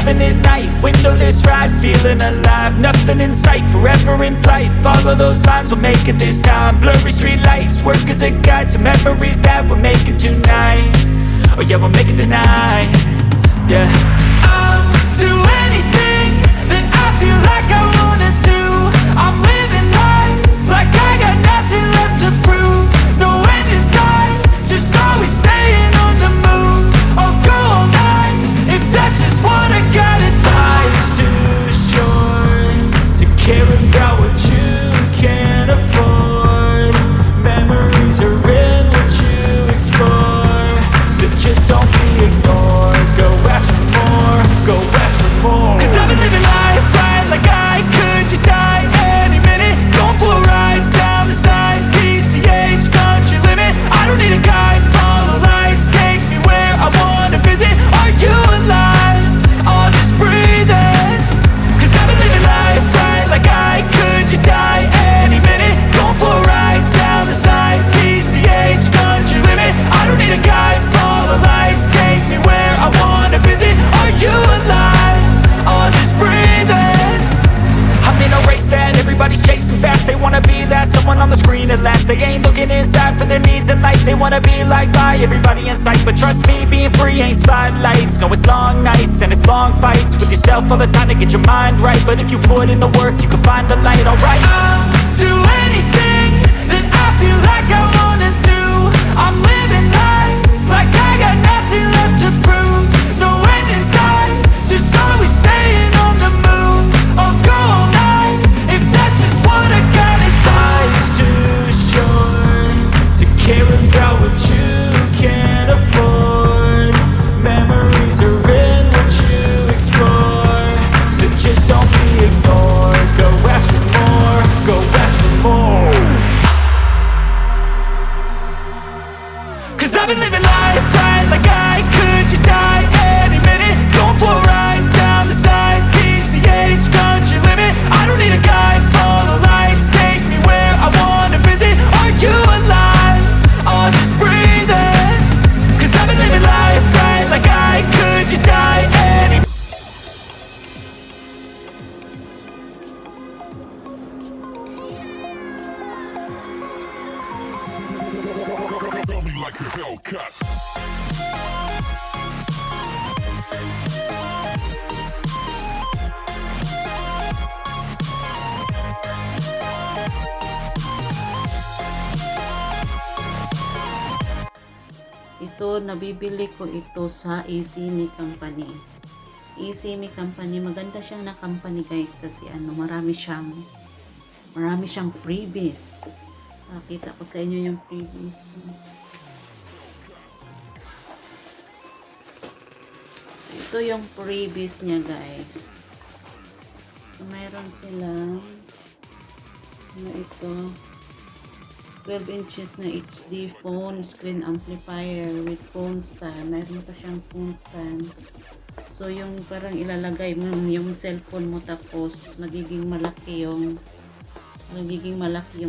having it night, windowless ride, feeling alive. Nothing in sight, forever in flight. Follow those lines, we'll make it this time. Blurry street lights, work as a guide to memories that we're making tonight. Oh yeah, we'll make it tonight. Yeah, I'll do anything that I feel like I wanna do. I'm living life like I got nothing left to prove. No end in sight, just always staying on the move. I'll go all night if that's just what I gotta do. Life's too short to care about what you can't afford. Memories are in what you explore, so just don't be ignored. Go ask for more, go ask for more. Cause I've been living life right like I could just die any minute. Going for a ride down the side, PCH, country limit. I don't need a guide, follow lights, take me where I wanna visit. Are you alive? Or just breathing? Cause I've been living life right like I could just die any minute. Going for a ride down the side, PCH, country limit. I don't need a guide, follow lights, take me where I wanna visit. Are you alive? Or just breathing? I'm in a race that everybody's chasing fast. They wanna be that someone on the screen at last. They ain't looking inside for their needs in life. They wanna be liked by everybody in sight. But trust me, being free ain't spotlights. No, it's long nights and it's long fights with yourself all the time to get your mind right. But if you put in the work, you can find the light, alright. I'll do anything that I feel like I wanna do. I'm living life like I got nothing left to prove. No end in sight, just always staying on the move. I'll go all night if that's just what I gotta do. Life's too short to care about what you can't afford. Memories are in what you explore, so just don't be ignored. Go ask for more, go ask for more. Cause I've been living life right like I could just die any minute. Going for a ride down the side, PCH, country limit. I don't need a guide, follow lights, take me where I wanna visit. Are you alive? Or just breathing? Cause I've been living life right like I could just die any minute. Feel me like a Hellcat. Ito, nabibili ko ito sa Aivee company. Aivee company, maganda siyang na company guys kasi marami siyang freebies. Pakita ko sa inyo yung freebies. Ito yung freebies niya guys. So mayroon silang ito 12 inches na HD phone screen amplifier with phone stand. Mayroon pa siyang phone stand. So yung parang ilalagay mo yung cellphone mo, tapos magiging malaki yung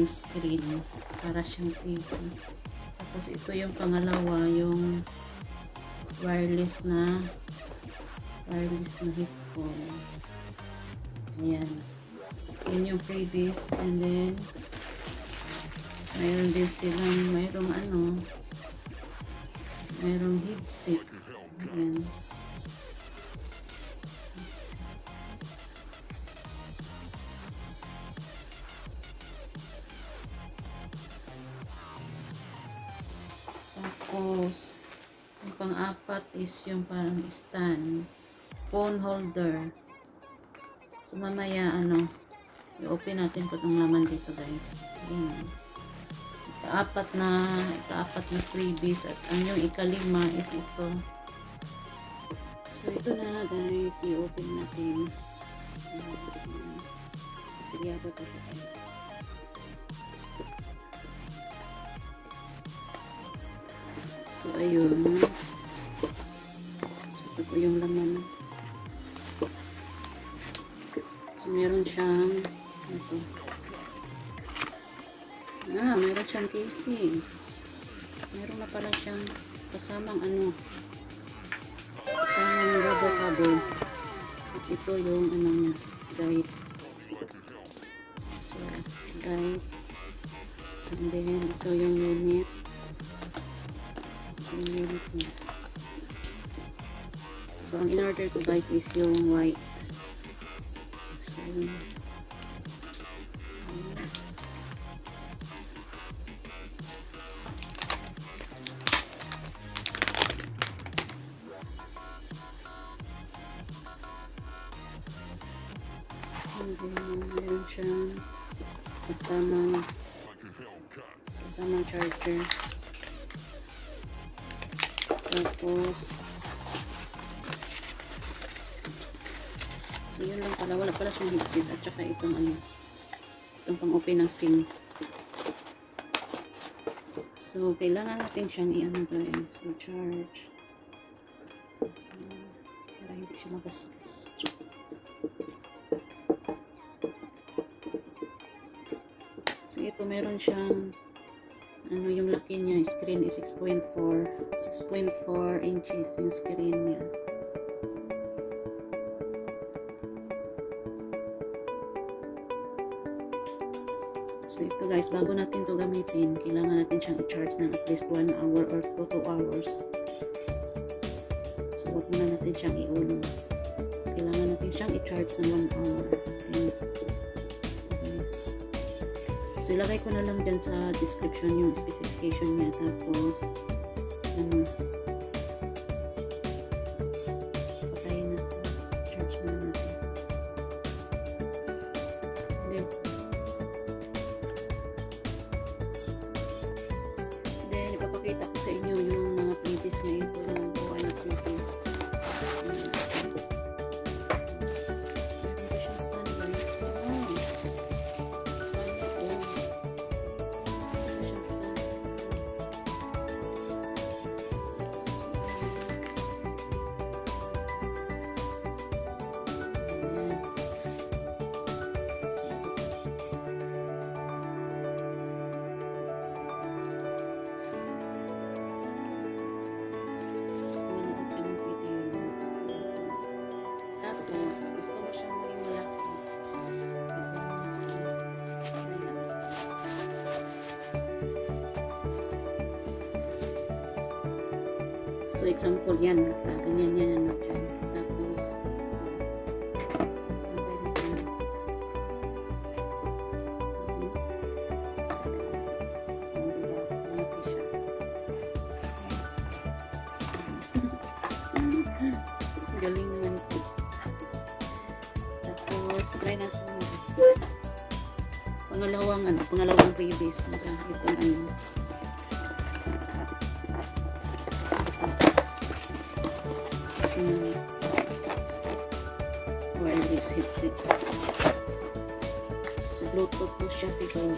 screen para siyang TV. Tapos ito yung pangalawa, yung wireless na headphone. Ayan. Yan yung freebies. And then mayroon din silang mayroong headset. Ayan. Tapos yung pang-apat is yung parang stand, phone holder. So mamaya i-open natin kung anong laman dito guys. Ayan. Ikaapat na freebies, at yung ikalima is ito. So ito na guys, i-open natin. Sisigabat ko siya guys. So ayun. So ito po yung laman. So meron siyang ito. Meron siyang casing. Meron na pala siyang kasamang kasamang rubber cover. ito yung ano niya, guide. So, guide. And then, ito yung unit. Yung unit niya. So, ang in-order ko guys is yung white. So, and then, meron siyang kasamang charger. Tapos, so yun lang pala, wala pala siyang headset at saka itong ano, itong pang open ng SIM. So, kailangan natin siyang i-ano guys, i-charge. So, para hindi siya magasgas. So, ito meron siyang ano, yung laki niya, screen is 6.4 inches yung screen niya. So ito guys, bago natin to gamitin, kailangan natin siyang i-charge ng at least 1 hour or 2 hours. So wag muna natin siyang i-on. So, kailangan natin siyang i-charge ng 1 hour. And, so, ilagay ko na lang dyan sa description yung specification niya. Tapos, ano, patayin natin. Charge muna natin. Then, ipapakita ko sa inyo yung mga freebies niya. Ito yung buwan na freebies. Gusto mo siyang maging malaki. So, example yan. Ganyan yan. Tapos, galing naman ito. Tapos, try natin pangalawang freebies. Itong ano. Wireless headset. So, Bluetooth po siya siguro.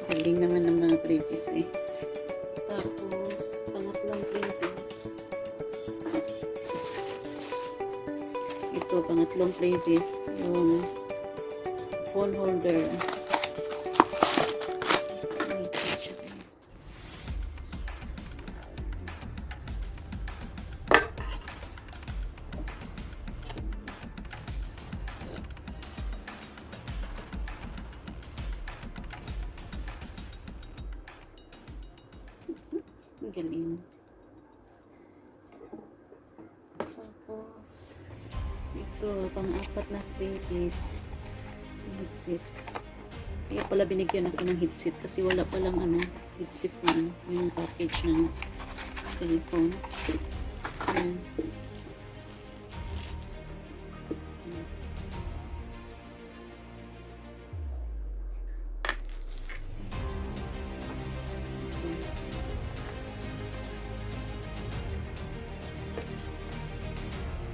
Galing naman ng mga freebies eh. Tapos, pangatlong freebies. Ito, pangatlong freebies. Yung phone holder. Galing. Tapos, ito, pang-apat na freebies. Headset. Kaya pala binigyan ako ng headset kasi wala palang ano, headset na yung package ng cellphone. Ayan.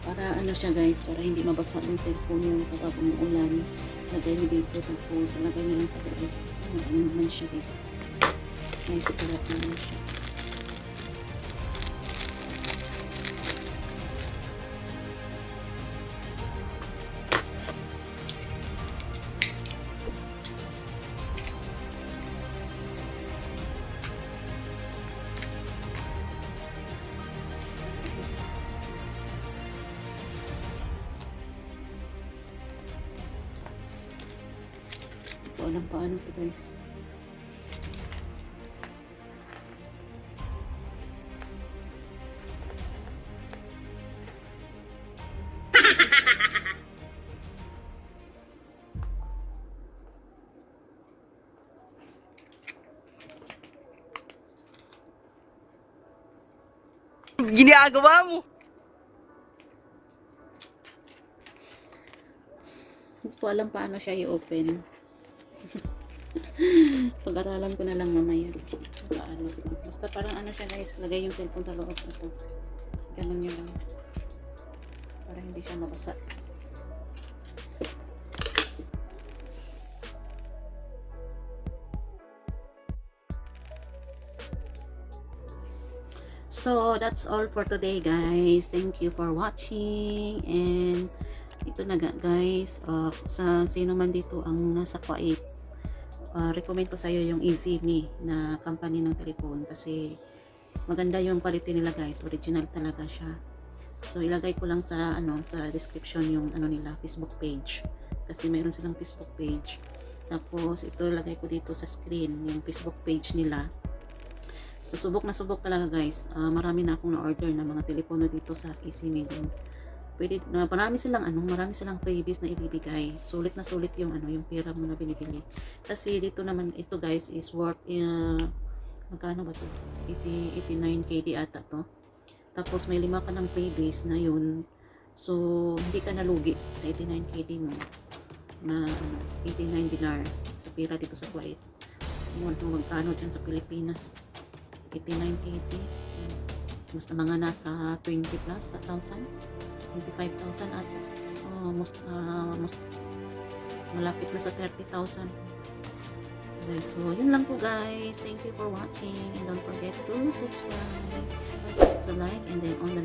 Para ano siya guys, para hindi mabasa yung cellphone yung kapag umuulan. Lagay mo dito, tapos lagay nyo lang sa bebe. So, ano naman siya dito. Nice kalat naman siya. alam pa ano to guys. Ginagawa mo? Hindi ko alam paano siya i-open. Pag-aralan ko na lang mamaya. Paano. Basta parang ano siya guys, lagay yung cellphone sa loob tapos ganun nyo lang. Para hindi siya mabasa. So, that's all for today guys. Thank you for watching. And ito na guys, sa sino man dito ang nasa Kuwait, recommend ko sa iyo yung Aivee na company ng telephone kasi maganda yung quality nila guys. Original talaga siya. So, ilagay ko lang sa sa description yung nila Facebook page. Kasi mayroon silang Facebook page. Tapos ito ilagay ko dito sa screen yung Facebook page nila. So, subok na subok talaga guys. Marami na akong na-order na mga telepono dito sa Aivee din. Pwede, marami silang freebies na ibibigay. Sulit na sulit yung yung pera mo na binibili. Kasi dito naman ito guys is worth magkano ba to? 89 KD ata to. Tapos may 5 ka ng freebies na yun. So, hindi ka nalugi sa 89 KD mo na 89 dinar sa pera dito sa Kuwait. Magkano dyan sa Pilipinas? 8980 mas na mga nasa 20 plus 1,000 25,000 at most malapit na sa 30,000 guys. So yun lang po guys, thank you for watching and don't forget to subscribe, to like, and then on the